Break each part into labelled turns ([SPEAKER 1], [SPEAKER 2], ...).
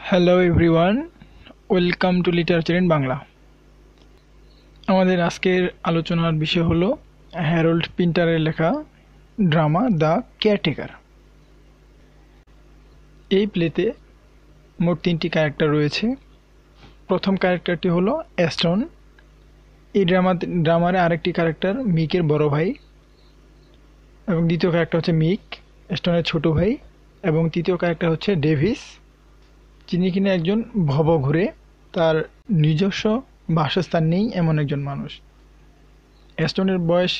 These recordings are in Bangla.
[SPEAKER 1] Hello everyone, welcome to literature in Bangla. আমাদের আজকের আলোচনার বিষয় হলো হ্যারল্ড পিন্টারের লেখা ড্রামা দ্য কেয়ারটেকার। এই প্লেতে মোট 3টি ক্যারেক্টার রয়েছে। প্রথম ক্যারেক্টারটি হলো অ্যাস্টন। এই ড্রামারে আরেকটি ক্যারেক্টার মিকের বড় ভাই, এবং দ্বিতীয় ক্যারেক্টার হচ্ছে মিক, অ্যাস্টনের ছোট ভাই, এবং তৃতীয় ক্যারেক্টার হচ্ছে ডেভিস, যিনি কিনা একজন ভবঘুরে, তার নিজস্ব বাসস্থান নেই এমন একজন মানুষ। অ্যাস্টনের বয়স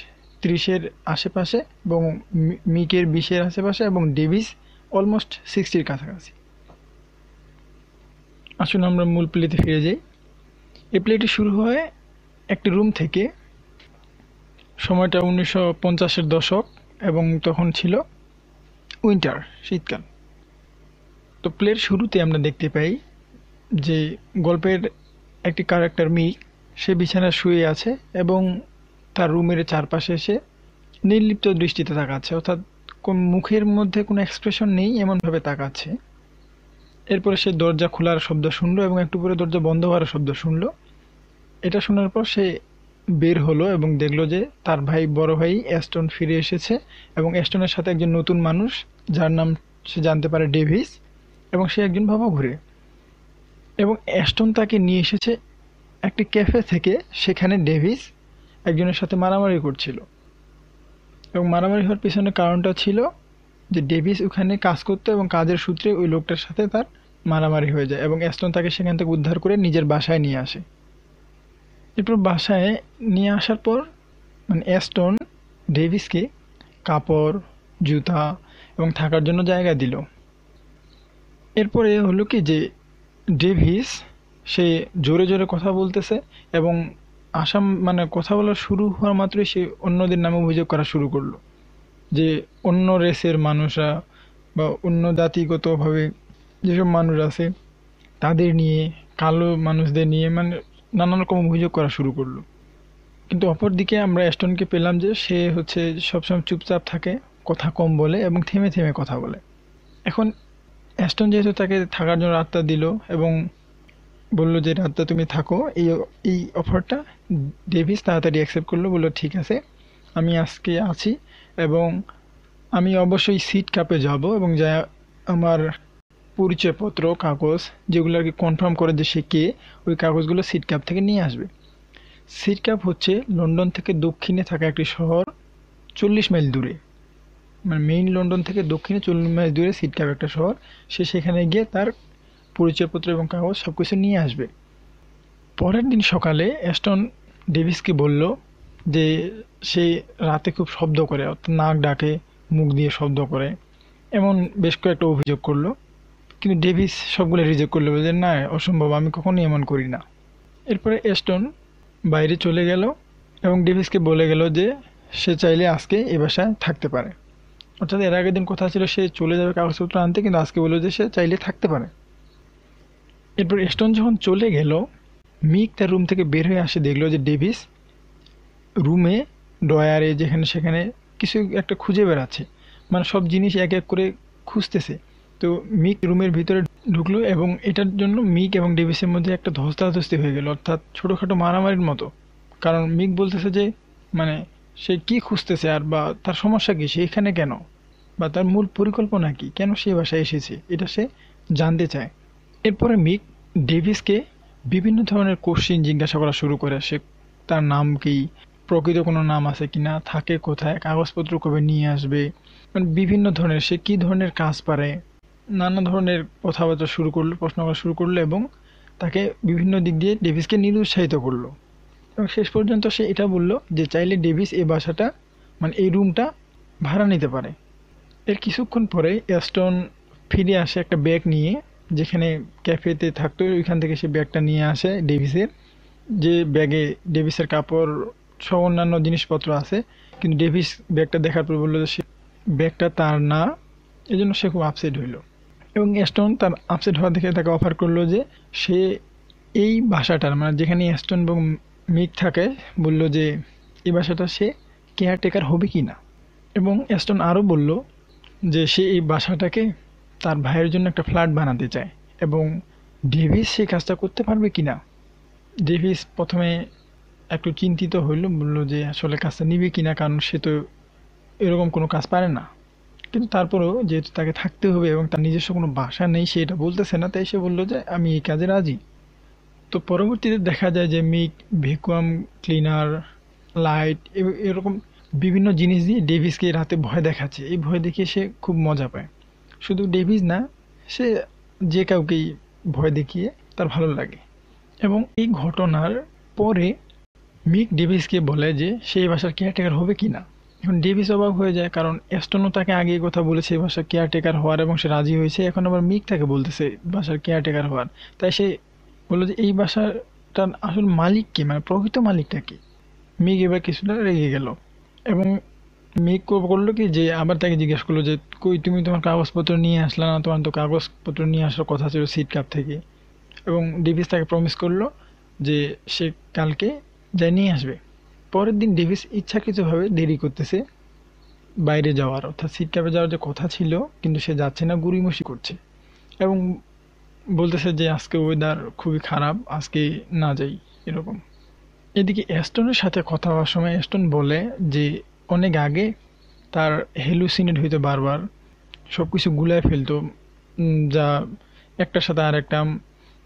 [SPEAKER 1] 30-এর আশেপাশে এবং মিকের 20-এর আশেপাশে এবং ডেভিস অলমোস্ট 60-র কাছাকাছি। আসুন আমরা মূল প্লেতে ফিরে যাই। এই প্লেটি শুরু হয় একটি রুম থেকে। সময়টা 1950-এর দশক এবং তখন ছিল উইন্টার, শীতকাল। তো প্লের শুরুতে আমরা দেখতে পাই যে গল্পের একটি ক্যারেক্টার মিক, সে বিছানায় শুয়ে আছে এবং তার রুমের চারপাশে সে নির্লিপ্ত দৃষ্টিতে তাকাচ্ছে, অর্থাৎ কোন মুখের মধ্যে কোনো এক্সপ্রেশন নেই এমনভাবে তাকাচ্ছে। এরপরে সে দরজা খোলার শব্দ শুনলো এবং একটু পরে দরজা বন্ধ হওয়ার শব্দ শুনলো। এটা শোনার পর সে বের হলো এবং দেখলো যে তার বড় ভাই অ্যাস্টন ফিরে এসেছে এবং অ্যাস্টনের সাথে একজন নতুন মানুষ, যার নাম সে জানতে পারে ডেভিস, এবং সে একজন ভবঘুরে। এবং অ্যাস্টন তাকে নিয়ে এসেছে একটি ক্যাফে থেকে, সেখানে ডেভিস একজনের সাথে মারামারি করছিল। এবং মারামারি হওয়ার পিছনে কারণটা ছিল যে ডেভিস ওখানে কাজ করতো এবং কাজের সূত্রে ওই লোকটার সাথে তার মারামারি হয়ে যায় এবং অ্যাস্টন তাকে সেখান থেকে উদ্ধার করে নিজের বাসায় নিয়ে আসে। এরপর বাসায় নিয়ে আসার পর অ্যাস্টন ডেভিসকে কাপড়, জুতা এবং থাকার জন্য জায়গা দিল। এরপরে হলো কি যে ডেভিস সে জোরে জোরে কথা বলতেছে এবং কথা বলা শুরু হওয়ার মাত্রই সে অন্যদের নামে অভিযোগ করা শুরু করলো যে অন্য রেসের মানুষরা বা অন্য জাতিগতভাবে যেসব মানুষ আছে তাদের নিয়ে, কালো মানুষদের নিয়ে নানান রকম অভিযোগ করা শুরু করলো। কিন্তু অপরদিকে আমরা অ্যাস্টনকে পেলাম যে সে সবসময় চুপচাপ থাকে, কথা কম বলে এবং থেমে থেমে কথা বলে। এখন অ্যাস্টন যেহেতু তাকে থাকার জন্য রাতটা দিল এবং বললো যে রাতটা তুমি থাকো, এই অফারটা ডেভিস তাড়াতাড়ি অ্যাকসেপ্ট করলো। বললো ঠিক আছে, আমি আজকে আছি এবং আমি অবশ্যই সিট কাপে যাব এবং যা আমার পরিচয়পত্র, কাগজ যেগুলো আর কি কনফার্ম করে যে সে কে, ওই কাগজগুলো সিট কাপ থেকে নিয়ে আসবে। সিট কাপ হচ্ছে লন্ডন থেকে দক্ষিণে থাকা একটি শহর, 40 মাইল দূরে, মেইন লন্ডন থেকে দক্ষিণে 40 মাইল দূরে সিট কাপ একটা শহর। সে সেখানে গিয়ে তার পরিচয়পত্র এবং কাগজ সব কিছু নিয়ে আসবে। পরের দিন সকালে অ্যাস্টন ডেভিসকে বলল যে সে রাতে খুব শব্দ করে, অর্থাৎ নাক ডাকে, মুখ দিয়ে শব্দ করে, এমন বেশ কয়েকটা অভিযোগ করলো। কিন্তু ডেভিস সবগুলো রিজেক্ট করলো, যে না, অসম্ভব, আমি কখনোই এমন করি না। এরপরে অ্যাস্টন বাইরে চলে গেল এবং ডেভিসকে বলে গেল যে সে চাইলে আজকে এ বাসায় থাকতে পারে। অর্থাৎ এর আগের দিন কথা ছিল সে চলে যাবে কাগজপত্র আনতে, কিন্তু আজকে বললো যে সে চাইলে থাকতে পারে। এরপর অ্যাস্টন যখন চলে গেল, মিক তার রুম থেকে বের হয়ে আসে, দেখলো যে ডেভিস রুমে ড্রয়ারে যেখানে সেখানে কিছু একটা খুঁজে বেড়াচ্ছে, সব জিনিস এক এক করে খুঁজতেছে। তো মিক রুমের ভিতরে ঢুকলো এবং এটার জন্য মিক এবং ডেভিসের মধ্যে একটা ধস্তাধস্তি হয়ে গেল, অর্থাৎ ছোটোখাটো মারামারির মতো। কারণ মিক বলতেছে যে সে কি খুঁজতেছে আর বা তার সমস্যা কি, সে এখানে কেন, বা তার মূল পরিকল্পনা কি, কেন সে বাসায় এসেছে, এটা সে জানতে চায়। এরপরে মিক ডেভিসকে বিভিন্ন ধরনের কোশ্চেন জিজ্ঞাসা করা শুরু করে। সে তার নাম কি, প্রকৃত কোনো নাম আছে কিনা, থাকে কোথায়, কাগজপত্র কবে নিয়ে আসবে, বিভিন্ন ধরনের সে কি ধরনের কাজ পারে, নানা ধরনের কথাবার্তা শুরু করলো, প্রশ্ন করা শুরু করলো এবং তাকে বিভিন্ন দিক দিয়ে ডেভিসকে নিরুৎসাহিত করলো। এবং শেষ পর্যন্ত সে এটা বলল যে চাইলে ডেভিস এই বাসাটা, এই রুমটা ভাড়া নিতে পারে। এর কিছুক্ষণ পরে অ্যাস্টন ফিরে আসে একটা ব্যাগ নিয়ে, যেখানে ক্যাফেতে থাকতো ওইখান থেকে সে ব্যাগটা নিয়ে আসে ডেভিসের, যে ব্যাগে ডেভিসের কাপড় সব অন্যান্য জিনিসপত্র আছে। কিন্তু ডেভিস ব্যাগটা দেখার পর বললো যে সে ব্যাগটা তার না, এজন্য সে খুব আপসেট হইল। এবং অ্যাস্টন তার আপসেট হওয়া দেখে তাকে অফার করলো যে সে এই বাসাটার, যেখানে অ্যাস্টন এবং মিক থাকে, বলল যে এই বাসাটা সে কেয়ারটেকার হবে কি না। এবং অ্যাস্টন আরও বলল যে সে এই বাসাটাকে তার ভাইয়ের জন্য একটা ফ্ল্যাট বানাতে চায় এবং ডেভিস সেই কাজটা করতে পারবে কিনা। ডেভিস প্রথমে একটু চিন্তিত হইল, বলল যে আসলে কাজটা নিবে কিনা, কারণ সে তো এরকম কোনো কাজ পারে না। কিন্তু তারপরেও যেহেতু তাকে থাকতে হবে এবং তার নিজস্ব কোনো বাসা নেই, সে এটা বলতেছে না, তাই সে বলল যে আমি এই কাজে রাজি। তো পরবর্তীতে দেখা যায় যে মিক ভ্যাকুয়াম ক্লিনার, লাইট এরকম বিভিন্ন জিনিস দিয়ে ডেভিসকে রাতে ভয় দেখাচ্ছে। এই ভয় দেখিয়ে সে খুব মজা পায়। শুধু ডেভিস না, সে যে কাউকেই ভয় দেখিয়ে তার ভালো লাগে। এবং এই ঘটনার পরে মিক ডেভিসকে বলে যে সে এই বাসার কেয়ারটেকার হবে কিনা। এখন ডেভিস অবাক হয়ে যায়, কারণ এস্টনও তাকে আগে এই কথা বলেছে এই বাসার কেয়ারটেকার হওয়ার, এবং সে রাজি হয়েছে। এখন আবার মিক তাকে বলতেছে বাসার কেয়ারটেকার হওয়ার। তাই সে বললো যে এই বাসাটার আসল মালিক কে, মানে প্রকৃত মালিকটা কি। মিক এবার কিছুটা রেগে গেল এবং মিক করলো কি যে আবার তাকে জিজ্ঞেস করলো যে কই তুমি তোমার কাগজপত্র নিয়ে আসলা না, তোমার তো কাগজপত্র নিয়ে আসার কথা ছিল সিট কাপ থেকে। এবং ডেভিস তাকে প্রমিস করলো যে সে কালকে যাই নিয়ে আসবে। পরের দিন ডেভিস ইচ্ছাকৃতভাবে দেরি করতেছে বাইরে যাওয়ার, অর্থাৎ সিট ক্যাবে যাওয়ার যে কথা ছিল কিন্তু সে যাচ্ছে না, গড়িমসি করছে এবং বলতেছে যে আজকে ওয়েদার খুবই খারাপ, আজকে না যাই এরকম। এদিকে অ্যাস্টনের সাথে কথা হওয়ার সময় অ্যাস্টন বলে যে অনেক আগে তার হেলুসিনেট হইতো বারবার, সব কিছু গুলায় ফেলতো, যা একটার সাথে আর একটা,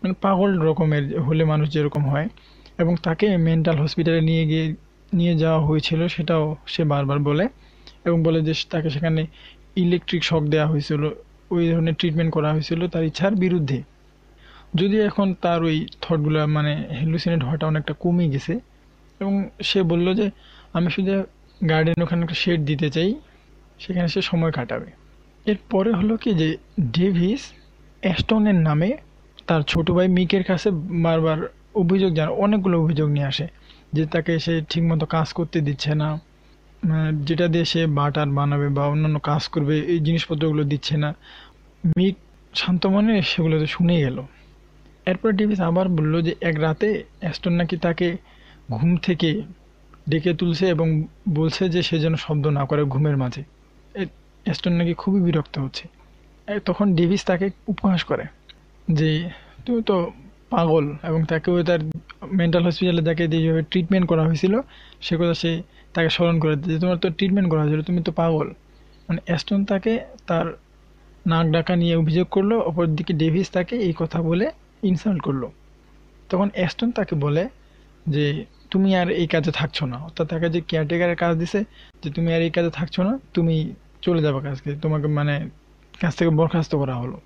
[SPEAKER 1] মানে পাগল রকমের হলে মানুষ যেরকম হয়। এবং তাকে মেন্টাল হসপিটালে নিয়ে যাওয়া হয়েছিল, সেটাও সে বারবার বলে। এবং বলে যে তাকে সেখানে ইলেকট্রিক শক দেওয়া হয়েছিল, ওই ধরনের ট্রিটমেন্ট করা হয়েছিল তার ইচ্ছার বিরুদ্ধে। যদিও এখন তার ওই থটগুলো, মানে হ্যালুসিনেট হওয়াটা অনেকটা কমে গেছে। এবং সে বলল যে আমি শুধু গার্ডেন ওখানে একটা শেড দিতে চাই, সেখানে সে সময় কাটাবে। এরপরে হলো কি যে ডেভিস অ্যাস্টনের নামে তার ছোট ভাই মিকের কাছে বারবার অনেকগুলো অভিযোগ নিয়ে আসে যে তাকে সে ঠিকমতো কাজ করতে দিচ্ছে না, যেটা দিয়ে সে বাটার বানাবে বা অন্যান্য কাজ করবে এই জিনিসপত্রগুলো দিচ্ছে না। মিক শান্ত মনে সেগুলো তো শুনেই গেল। এরপর ডেভিস আবার বলল যে এক রাতে অ্যাস্টন নাকি তাকে ঘুম থেকে ডেকে তুলছে এবং বলছে যে সে যেন শব্দ না করে ঘুমের মাঝে। অ্যাস্টন নাকি খুবই বিরক্ত হচ্ছে। তখন ডেভিস তাকে উপহাস করে যে তুমি তো পাগল, এবং তাকেও তার মেন্টাল হসপিটালে যাকে যেভাবে ট্রিটমেন্ট করা হয়েছিল সে কথা সে তাকে স্মরণ করে যে তোমার তো ট্রিটমেন্ট করা হয়েছিল, তুমি তো পাগল। মানে অ্যাস্টন তাকে তার নাক ডাকা নিয়ে অভিযোগ করলো, অপরদিকে ডেভিস তাকে এই কথা বলে ইনসাল্ট করলো। তখন অ্যাস্টন তাকে বলে যে তুমি আর এই কাজে থাকছো না, অর্থাৎ তাকে যে কেয়ারটেকারের কাজ দিছে যে তুমি আর এই কাজে থাকছো না, তুমি চলে যাবে কাজকে, তোমাকে মানে কাজ থেকে বরখাস্ত করা হলো।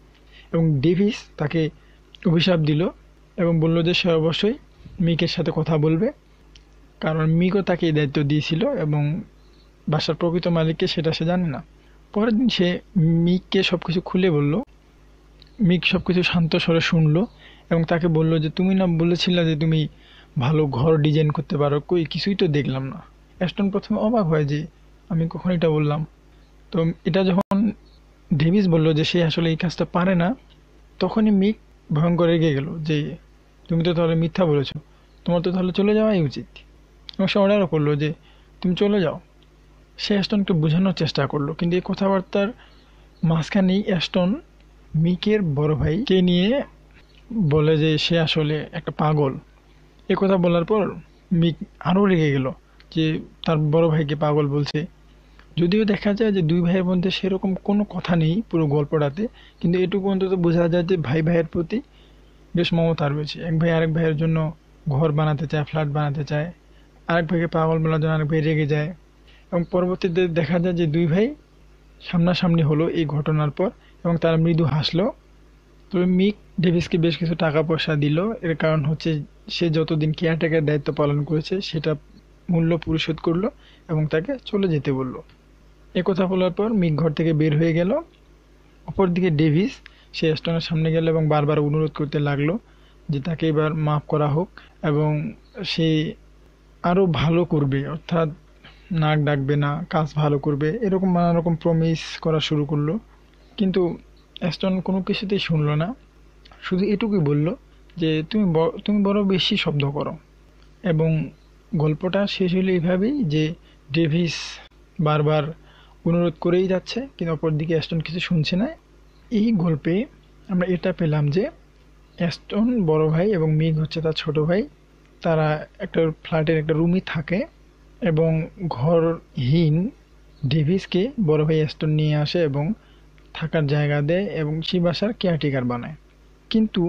[SPEAKER 1] এবং ডেভিস তাকে অভিশাপ দিল এবং বলল যে সে অবশ্যই মিকের সাথে কথা বলবে, কারণ মিকও তাকে এই দায়িত্ব দিয়েছিল এবং বাসার প্রকৃত মালিককে সেটা সে জানে না। পরের দিন সে মিককে সব কিছু খুলে বলল। মিক সব কিছু শান্ত স্বরে শুনলো এবং তাকে বলল যে তুমি না বলেছিলে যে তুমি ভালো ঘর ডিজাইন করতে পারো, কই কিছুই তো দেখলাম না। অ্যাস্টন প্রথমে অবাক হয় যে আমি কখন এটা বললাম। তো এটা যখন ডেভিস বলল যে সে আসলে এই কাজটা পারে না, তখনই মিক ভয়ঙ্কর রেগে গেল যে তুমি তো তাহলে মিথ্যা বলেছো, তোমার তো তাহলে চলে যাওয়াই উচিত। এবং সে অর্ডারও করলো যে তুমি চলে যাও। সে অ্যাস্টনকে বোঝানোর চেষ্টা করলো, কিন্তু এই কথাবার্তার মাঝখানেই অ্যাস্টন মিকের বড় ভাইকে নিয়ে বলে যে সে আসলে একটা পাগল। এ কথা বলার পর মিক আরও রেগে গেল যে তার বড় ভাইকে পাগল বলছে। যদিও দেখা যায় যে দুই ভাইয়ের মধ্যে সেরকম কোনো কথা নেই পুরো গল্পটাতে, কিন্তু এটুকু অন্তত বোঝা যায় যে ভাই ভাইয়ের প্রতি বেশ মমতা রয়েছে। এক ভাই আরেক ভাইয়ের জন্য ঘর বানাতে চায়, ফ্ল্যাট বানাতে চায়, আরেক ভাইকে পাগল বলার জন্য আরেক ভাই রেগে যায়। এবং পরবর্তীতে দেখা যায় যে দুই ভাই সামনাসামনি হলো এই ঘটনার পর এবং তারা মৃদু হাসলো। তবে মিক ডেভিসকে বেশ কিছু টাকা পয়সা দিল, এর কারণ হচ্ছে সে যতদিন কেয়ারটেকার দায়িত্ব পালন করেছে সেটা মূল্য পরিশোধ করলো এবং তাকে চলে যেতে বলল। একথা বলার পর মিক ঘর থেকে বের হয়ে গেল। অপরদিকে ডেভিস সে অ্যাস্টনের সামনে গেল এবং বারবার অনুরোধ করতে লাগলো যে তাকে এবার মাফ করা হোক এবং সে আরও ভালো করবে, অর্থাৎ নাক ডাকবে না, কাজ ভালো করবে, এরকম নানা রকম প্রমিস করা শুরু করলো। কিন্তু অ্যাস্টন কোনো কিছুতেই শুনলো না, শুধু এটুকুই বলল যে তুমি বড় বেশি শব্দ করো। এবং গল্পটা শেষ হলো এইভাবেই যে ডেভিস বারবার অনুরোধ করেই যাচ্ছে কিন্তু অপরদিকে অ্যাস্টন কিছু শুনছে না। এই গল্পে আমরা এটা পেলাম যে অ্যাস্টন বড় ভাই এবং মিগ হচ্ছে তার ছোট ভাই, তারা একটা ফ্ল্যাটের একটা রুমই থাকে এবং ঘরহীন ডেভিসকে বড় ভাই অ্যাস্টন নিয়ে আসে এবং থাকার জায়গা দেয় এবং সেই বাসার কেয়ারটেকার বানায়। কিন্তু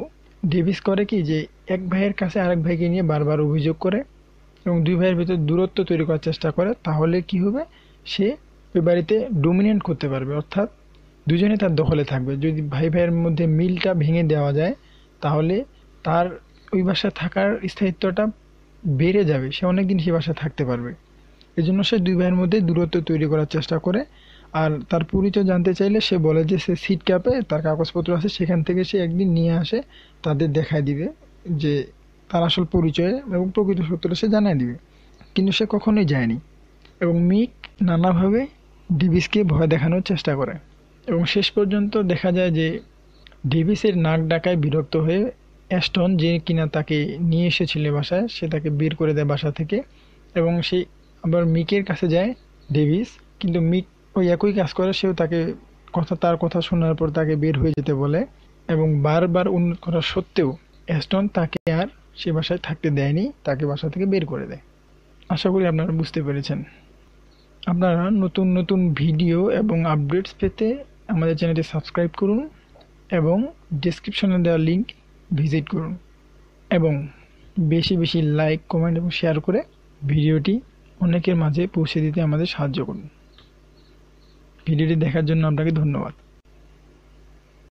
[SPEAKER 1] ডেভিস করে কি যে এক ভাইয়ের কাছে আরেক ভাইকে নিয়ে বারবার অভিযোগ করে এবং দুই ভাইয়ের ভিতর দূরত্ব তৈরি করার চেষ্টা করে। তাহলে কি হবে, সে ওই বাড়িতে ডোমিনেন্ট করতে পারবে, অর্থাৎ দুজনে তার দখলে থাকবে। যদি ভাই ভাইয়ের মধ্যে মিলটা ভেঙে দেওয়া যায় তাহলে তার ওই বাসায় থাকার স্থায়িত্বটা বেড়ে যাবে, সে অনেকদিন সে বাসায় থাকতে পারবে। এজন্য সে দুই ভাইয়ের মধ্যে দূরত্ব তৈরি করার চেষ্টা করে। আর তার পরিচয় জানতে চাইলে সে বলে যে সে সিট ক্যাপে তার কাগজপত্র আছে, সেখান থেকে সে একদিন নিয়ে আসে, তাদের দেখায় দিবে যে তার আসল পরিচয় এবং প্রকৃত সত্যটা সে জানায় দিবে। কিন্তু সে কখনোই যায়নি এবং মিক নানাভাবে ডেভিসকে ভয় দেখানোর চেষ্টা করে এবং শেষ পর্যন্ত দেখা যায় যে ডেভিসের নাক ডাকায় বিরক্ত হয়ে অ্যাস্টন, যে কিনা তাকে নিয়ে এসেছিল বাসায়, সে তাকে বের করে দেয় বাসা থেকে এবং সে আবার মিকের কাছে যায় ডেভিস, কিন্তু মিক ওই একই কাজ করে, সেও তাকে তার কথা শোনার পর তাকে বের হয়ে যেতে বলে এবং বারবার অনুরোধ করা সত্ত্বেও অ্যাস্টন তাকে আর সে বাসায় থাকতে দেয়নি, তাকে বাসা থেকে বের করে দেয়। আশা করি আপনারা বুঝতে পেরেছেন। আপনারা নতুন নতুন ভিডিও এবং আপডেটস পেতে আমাদের চ্যানেলটি সাবস্ক্রাইব করুন এবং ডেসক্রিপশনে দেওয়া লিঙ্ক ভিজিট করুন এবং বেশি বেশি লাইক, কমেন্ট এবং শেয়ার করে ভিডিওটি অনেকের মাঝে পৌঁছে দিতে আমাদের সাহায্য করুন। ভিডিওটি দেখার জন্য আপনাকে ধন্যবাদ।